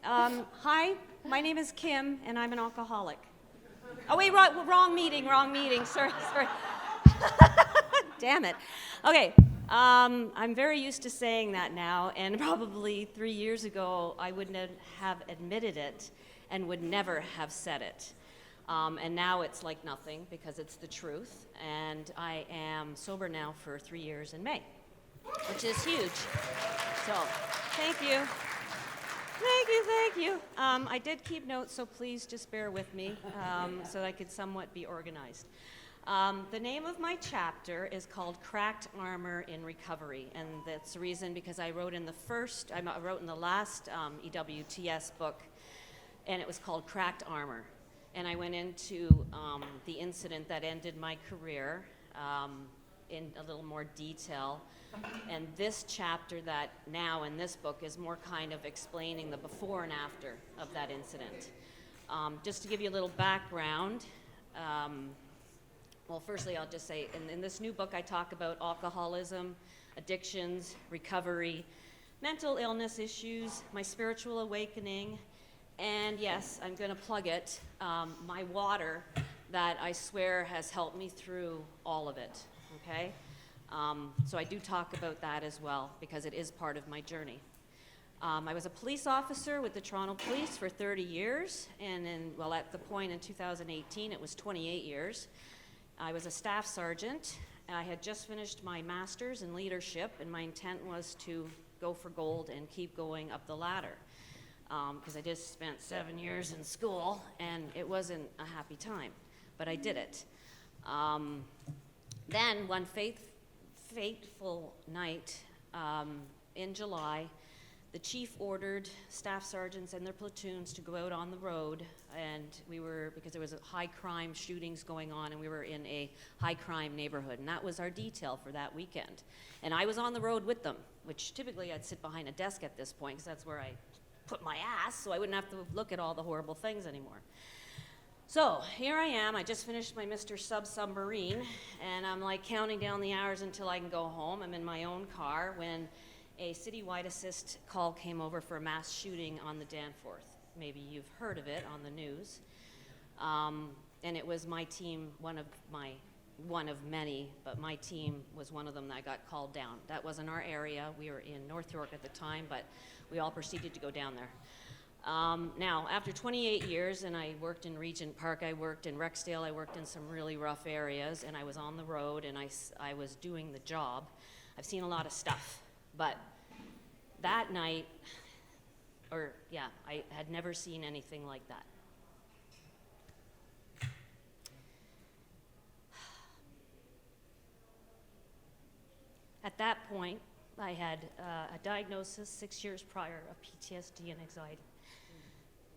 Hi, my name is Kim, and I'm an alcoholic. Oh, wait, wrong meeting. Sorry. Damn it. Okay, I'm very used to saying that now, and probably 3 years ago, I wouldn't have admitted it and would never have said it. And now it's like nothing because it's the truth, and I am sober now for 3 years in May, which is huge. So, thank you. Thank you. I did keep notes, so please just bear with me so that I could somewhat be organized. The name of my chapter is called Cracked Armor in Recovery, and that's the reason because I wrote in the last EWTS book, and it was called Cracked Armor. And I went into the incident that ended my career in a little more detail. And this chapter that now in this book is more kind of explaining the before and after of that incident. Just to give you a little background, well, firstly, I'll just say, in this new book, I talk about alcoholism, addictions, recovery, mental illness issues, my spiritual awakening, and yes, I'm going to plug it, my water that I swear has helped me through all of it, okay? So I do talk about that as well because it is part of my journey. I was a police officer with the Toronto Police for 30 years, and at the point in 2018, it was 28 years. I was a staff sergeant. I had just finished my master's in leadership, and my intent was to go for gold and keep going up the ladder because I just spent 7 years in school, and it wasn't a happy time, but I did it. Then one fateful night in July, the chief ordered staff sergeants and their platoons to go out on the road, and because there was high crime shootings going on, and we were in a high crime neighborhood, and that was our detail for that weekend. And I was on the road with them, which typically I'd sit behind a desk at this point, because that's where I put my ass, so I wouldn't have to look at all the horrible things anymore. So here I am, I just finished my Mr. Submarine, and I'm like counting down the hours until I can go home. I'm in my own car when a citywide assist call came over for a mass shooting on the Danforth. Maybe you've heard of it on the news. And it was my team, one of many, but my team was one of them that got called down. That wasn't our area. We were in North York at the time, but we all proceeded to go down there. Now, after 28 years, and I worked in Regent Park, I worked in Rexdale, I worked in some really rough areas, and I was on the road, and I was doing the job. I've seen a lot of stuff, but that night, I had never seen anything like that. At that point, I had a diagnosis 6 years prior of PTSD and anxiety.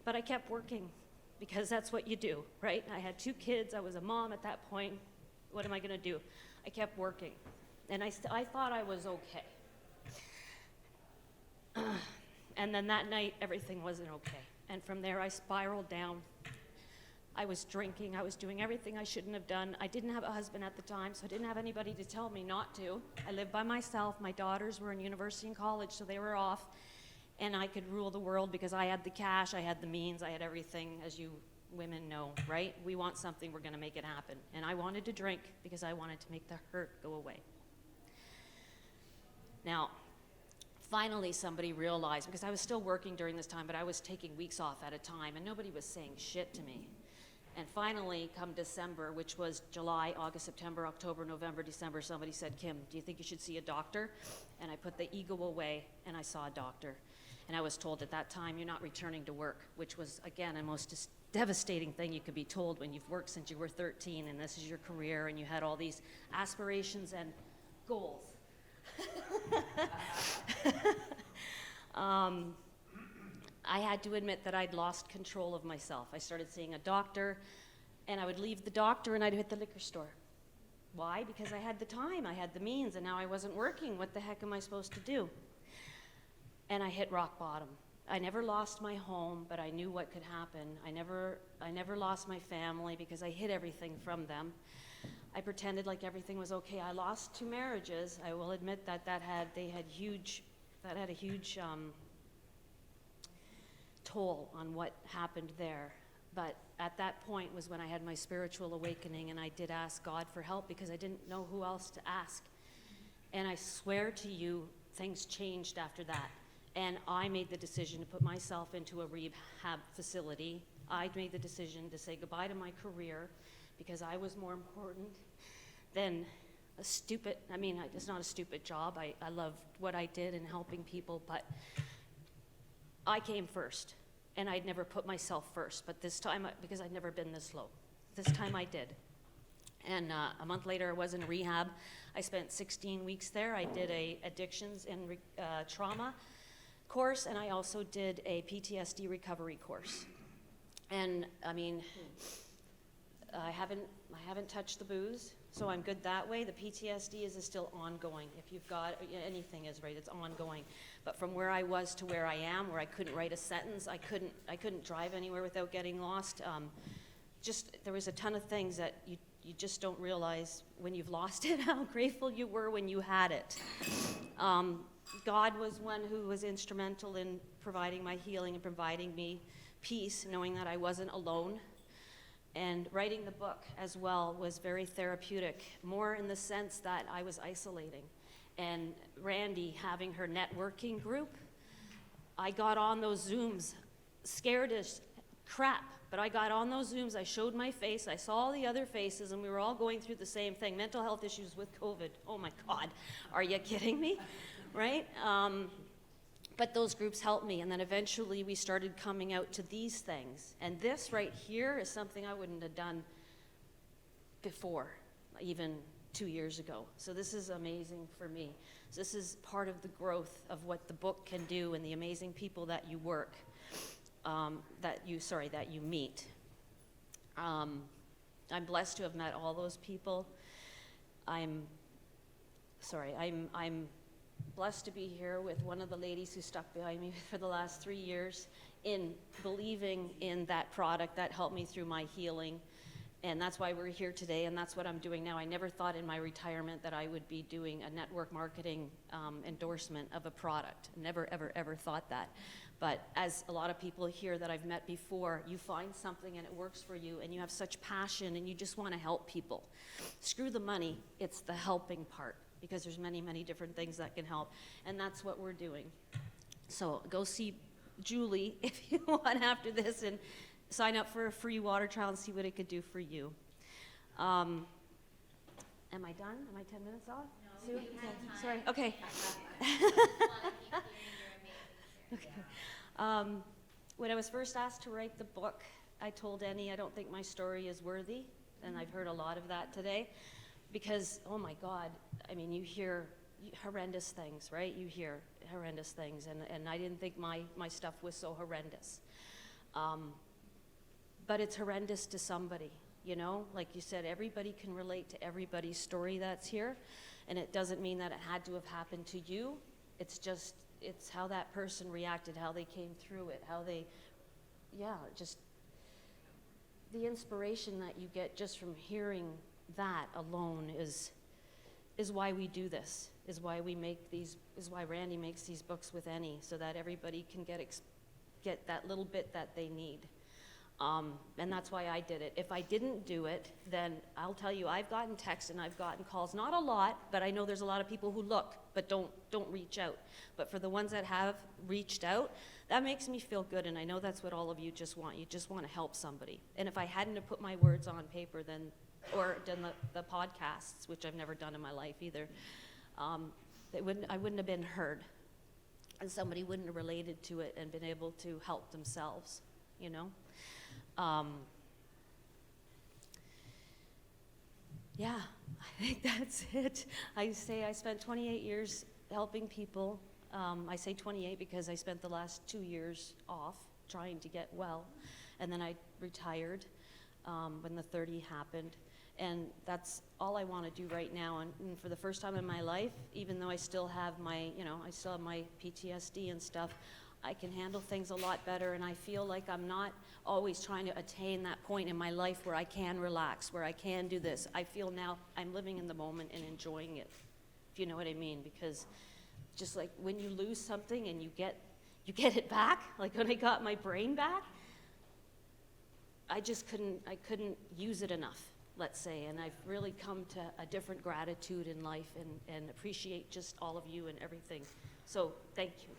But I kept working because that's what you do, right? I had 2 kids. I was a mom at that point. What am I going to do? I kept working. And I thought I was okay. And then that night, everything wasn't okay. And from there, I spiraled down. I was drinking. I was doing everything I shouldn't have done. I didn't have a husband at the time, so I didn't have anybody to tell me not to. I lived by myself. My daughters were in university and college, so they were off. And I could rule the world because I had the cash, I had the means, I had everything, as you women know, right? We want something, we're going to make it happen. And I wanted to drink because I wanted to make the hurt go away. Now, finally somebody realized, because I was still working during this time, but I was taking weeks off at a time, and nobody was saying shit to me. And finally, come December, which was July, August, September, October, November, December, somebody said, Kim, do you think you should see a doctor? And I put the ego away, and I saw a doctor. And I was told at that time, you're not returning to work, which was, again, a most devastating thing you could be told when you've worked since you were 13, and this is your career, and you had all these aspirations and goals. I had to admit that I'd lost control of myself. I started seeing a doctor, and I would leave the doctor, and I'd hit the liquor store. Why? Because I had the time, I had the means, and now I wasn't working. What the heck am I supposed to do? And I hit rock bottom. I never lost my home, but I knew what could happen. I never lost my family because I hid everything from them. I pretended like everything was okay. I lost 2 marriages. I will admit that had a huge toll on what happened there. But at that point was when I had my spiritual awakening, and I did ask God for help because I didn't know who else to ask. And I swear to you, things changed after that. And I made the decision to put myself into a rehab facility. I made the decision to say goodbye to my career because I was more important than it's not a stupid job. I loved what I did in helping people, but I came first. And I'd never put myself first, but this time, because I'd never been this low, this time I did. And a month later, I was in rehab. I spent 16 weeks there. I did a addictions and trauma course, and I also did a PTSD recovery course. And I mean, I haven't touched the booze, so I'm good that way. The PTSD is still ongoing. If you've got anything is right, it's ongoing. But from where I was to where I am, where I couldn't write a sentence, I couldn't drive anywhere without getting lost. There was a ton of things that you just don't realize when you've lost it, how grateful you were when you had it. God was one who was instrumental in providing my healing and providing me peace, knowing that I wasn't alone. And writing the book as well was very therapeutic, more in the sense that I was isolating. And Randy having her networking group, I got on those Zooms, scared as crap, but I got on those Zooms, I showed my face, I saw all the other faces, and we were all going through the same thing, mental health issues with COVID. Oh my God, are you kidding me, right? But those groups helped me, and then eventually we started coming out to these things. And this right here is something I wouldn't have done before, even 2 years ago. So this is amazing for me. So this is part of the growth of what the book can do and the amazing people that you that you meet. I'm blessed to have met all those people. I'm blessed to be here with one of the ladies who stuck behind me for the last 3 years in believing in that product that helped me through my healing. And that's why we're here today, and that's what I'm doing now. I never thought in my retirement that I would be doing a network marketing endorsement of a product. Never, ever, ever thought that. But as a lot of people here that I've met before, you find something and it works for you, and you have such passion, and you just want to help people. Screw the money, it's the helping part, because there's many, many different things that can help, and that's what we're doing. So go see Julie if you want after this, and sign up for a free water trial and see what it could do for you. Am I done? Am I 10 minutes off? No, Sue? we have time. Sorry, okay. Okay. When I was first asked to write the book, I told Annie I don't think my story is worthy, and I've heard a lot of that today, because, oh my God, I mean, you hear horrendous things, right? You hear horrendous things, and I didn't think my stuff was so horrendous. But it's horrendous to somebody, you know? Like you said, everybody can relate to everybody's story that's here, and it doesn't mean that it had to have happened to you. It's just, it's how that person reacted, how they came through it, how they, just the inspiration that you get just from hearing that alone is why we do this, is why we make these, is why Randy makes these books with Annie, so that everybody can get that little bit that they need. And that's why I did it. If I didn't do it, then I'll tell you, I've gotten texts and I've gotten calls, not a lot, but I know there's a lot of people who look, but don't reach out. But for the ones that have reached out, that makes me feel good, and I know that's what all of you just want. You just want to help somebody. And if I hadn't have put my words on paper, then, or done the podcasts, which I've never done in my life either, I wouldn't have been heard. And somebody wouldn't have related to it and been able to help themselves, you know? Yeah, I think that's it. I say I spent 28 years helping people. I say 28 because I spent the last 2 years off trying to get well, and then I retired when the 30 happened. And that's all I want to do right now. And for the first time in my life, even though I still have my, I still have my PTSD and stuff, I can handle things a lot better, and I feel like I'm not always trying to attain that point in my life where I can relax, where I can do this. I feel now I'm living in the moment and enjoying it, if you know what I mean, because just like when you lose something and you get you get it back. Like when I got my brain back, I couldn't use it enough, let's say, and I've really come to a different gratitude in life and appreciate just all of you and everything. So thank you.